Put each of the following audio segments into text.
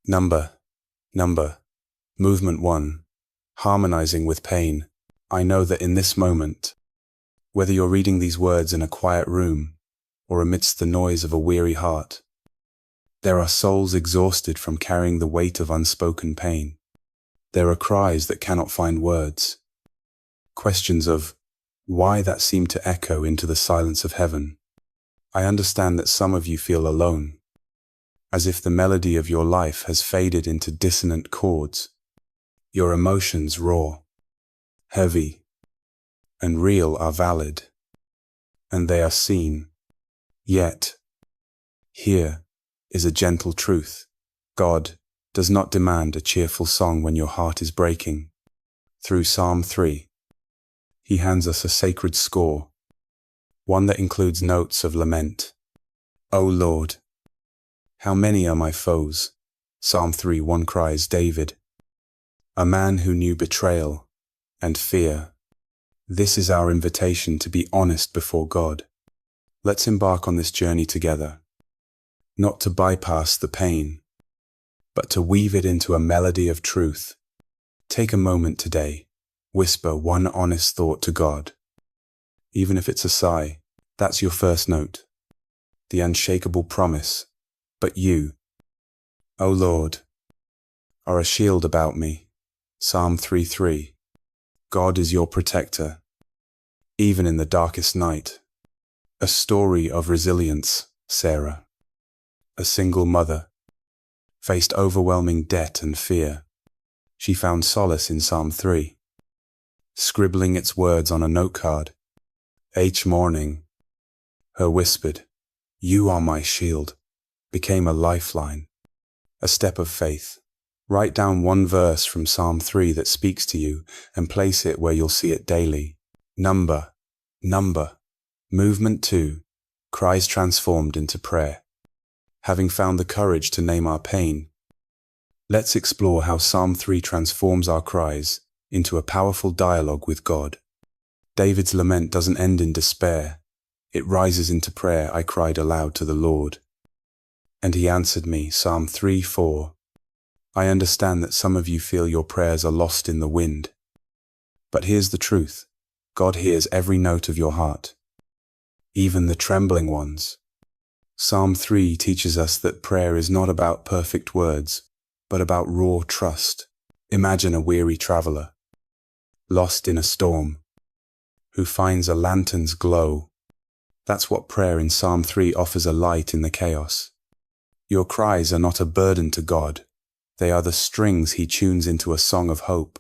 Number. Movement 1. Harmonizing with pain. I know that in this moment, whether you're reading these words in a quiet room or amidst the noise of a weary heart, there are souls exhausted from carrying the weight of unspoken pain. There are cries that cannot find words, questions of why that seem to echo into the silence of heaven. I understand that some of you feel alone, as if the melody of your life has faded into dissonant chords. Your emotions, raw, heavy, and real, are valid, and they are seen. Yet, here is a gentle truth. God does not demand a cheerful song when your heart is breaking. Through Psalm 3, He hands us a sacred score, one that includes notes of lament. O Lord, how many are my foes? Psalm 3:1 cries David, a man who knew betrayal and fear. This is our invitation to be honest before God. Let's embark on this journey together, not to bypass the pain, but to weave it into a melody of truth. Take a moment today, whisper one honest thought to God. Even if it's a sigh, that's your first note. The unshakable promise. But you, O Lord, are a shield about me. Psalm 3:3. God is your protector, even in the darkest night. A story of resilience. Sarah, a single mother, faced overwhelming debt and fear. She found solace in Psalm 3, scribbling its words on a note card. Each morning, her whispered, "You are my shield," became a lifeline, a step of faith. Write down one verse from Psalm 3 that speaks to you and place it where you'll see it daily. Number. Movement 2. Cries transformed into prayer. Having found the courage to name our pain, let's explore how Psalm 3 transforms our cries into a powerful dialogue with God. David's lament doesn't end in despair. It rises into prayer. I cried aloud to the Lord, and He answered me. Psalm 3:4. I understand that some of you feel your prayers are lost in the wind. But here's the truth. God hears every note of your heart, even the trembling ones. Psalm 3 teaches us that prayer is not about perfect words, but about raw trust. Imagine a weary traveler, lost in a storm, who finds a lantern's glow. That's what prayer in Psalm 3 offers, a light in the chaos. Your cries are not a burden to God. They are the strings He tunes into a song of hope.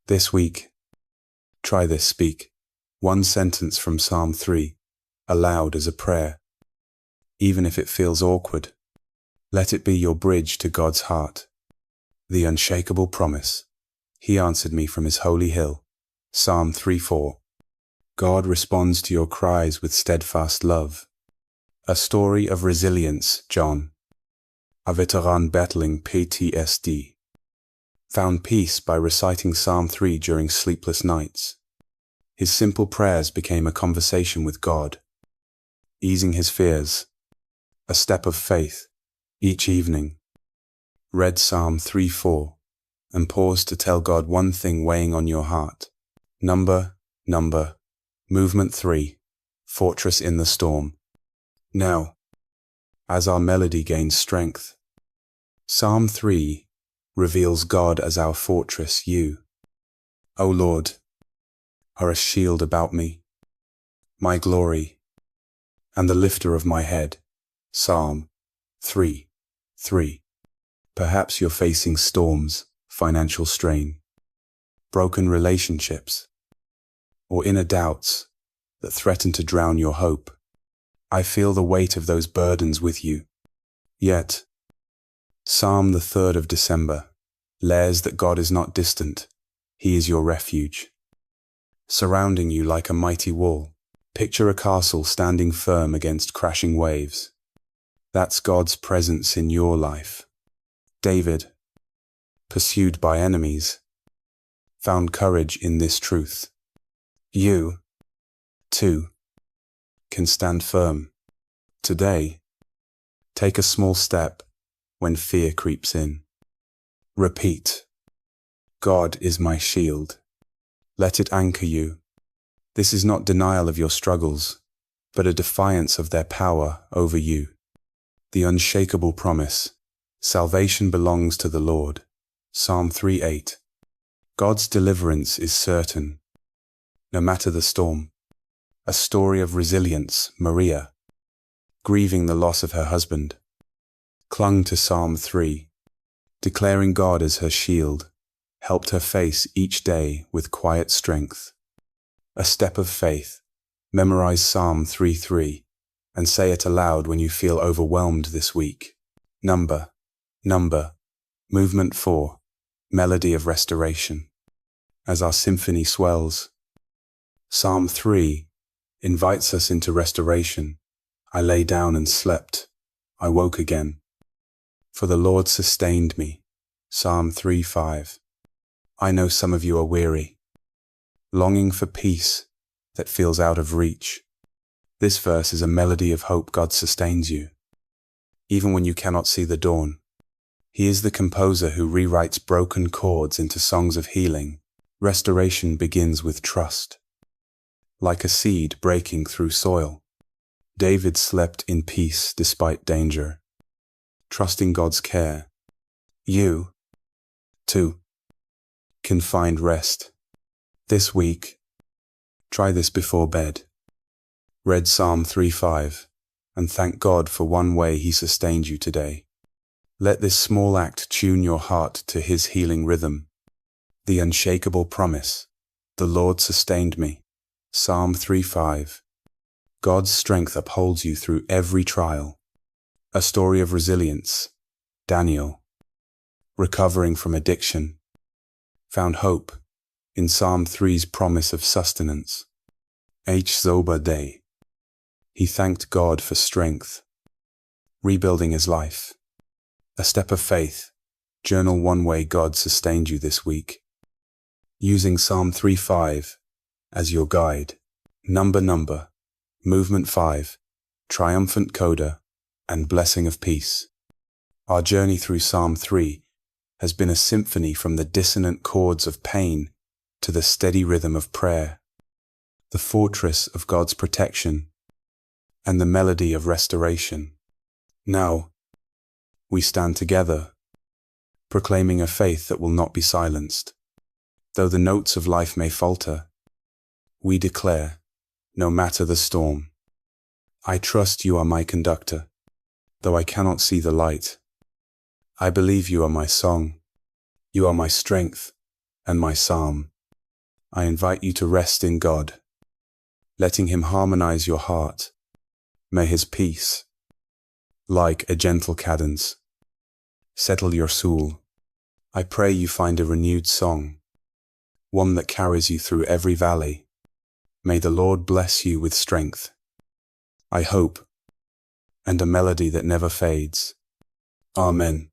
This week, try this. Speak one sentence from Psalm 3 aloud as a prayer. Even if it feels awkward, let it be your bridge to God's heart. The unshakable promise. He answered me from His holy hill. Psalm 3:4. God responds to your cries with steadfast love. A story of resilience. John, a veteran battling PTSD, found peace by reciting Psalm 3 during sleepless nights. His simple prayers became a conversation with God, easing his fears. A step of faith. Each evening, read Psalm 3:4 and pause to tell God one thing weighing on your heart. Number. Movement 3. Fortress in the storm. Now, as our melody gains strength, Psalm 3 reveals God as our fortress. You, O Lord, are a shield about me, my glory, and the lifter of my head. Psalm 3:3. Perhaps you're facing storms, financial strain, broken relationships, or inner doubts that threaten to drown your hope. I feel the weight of those burdens with you. Yet, Psalm the 3rd of December lays that God is not distant. He is your refuge, surrounding you like a mighty wall. Picture a castle standing firm against crashing waves. That's God's presence in your life. David, pursued by enemies, found courage in this truth. You, too, can stand firm. Today, take a small step when fear creeps in. Repeat. God is my shield. Let it anchor you. This is not denial of your struggles, but a defiance of their power over you. The unshakable promise. Salvation belongs to the Lord. Psalm 3:8. God's deliverance is certain, no matter the storm. A story of resilience. Maria, grieving the loss of her husband, clung to Psalm 3, declaring God as her shield, helped her face each day with quiet strength. A step of faith. Memorize Psalm 3:3 and say it aloud when you feel overwhelmed this week. Number. Movement 4. Melody of restoration. As our symphony swells, Psalm 3 invites us into restoration. I lay down and slept. I woke again. For the Lord sustained me. Psalm 3:5. I know some of you are weary, longing for peace that feels out of reach. This verse is a melody of hope. God sustains you, even when you cannot see the dawn. He is the composer who rewrites broken chords into songs of healing. Restoration begins with trust. Like a seed breaking through soil, David slept in peace despite danger, trusting God's care. You, too, can find rest. This week, try this before bed. Read Psalm 3:5 and thank God for one way He sustained you today. Let this small act tune your heart to His healing rhythm. The unshakable promise. The Lord sustained me. Psalm 3:5. God's strength upholds you through every trial. A story of resilience. Daniel, recovering from addiction, found hope in Psalm 3's promise of sustenance. Zobadeh. He thanked God for strength, rebuilding his life. A step of faith. Journal one way God sustained you this week, using Psalm 3:5 as your guide. Number. Movement 5. Triumphant coda and blessing of peace. Our journey through Psalm 3 has been a symphony from the dissonant chords of pain to the steady rhythm of prayer, the fortress of God's protection, and the melody of restoration. Now, we stand together, proclaiming a faith that will not be silenced. Though the notes of life may falter, we declare, no matter the storm, I trust you are my conductor, though I cannot see the light. I believe you are my song. You are my strength and my psalm. I invite you to rest in God, letting Him harmonize your heart. May His peace, like a gentle cadence, settle your soul. I pray you find a renewed song, one that carries you through every valley. May the Lord bless you with strength, I hope, and a melody that never fades. Amen.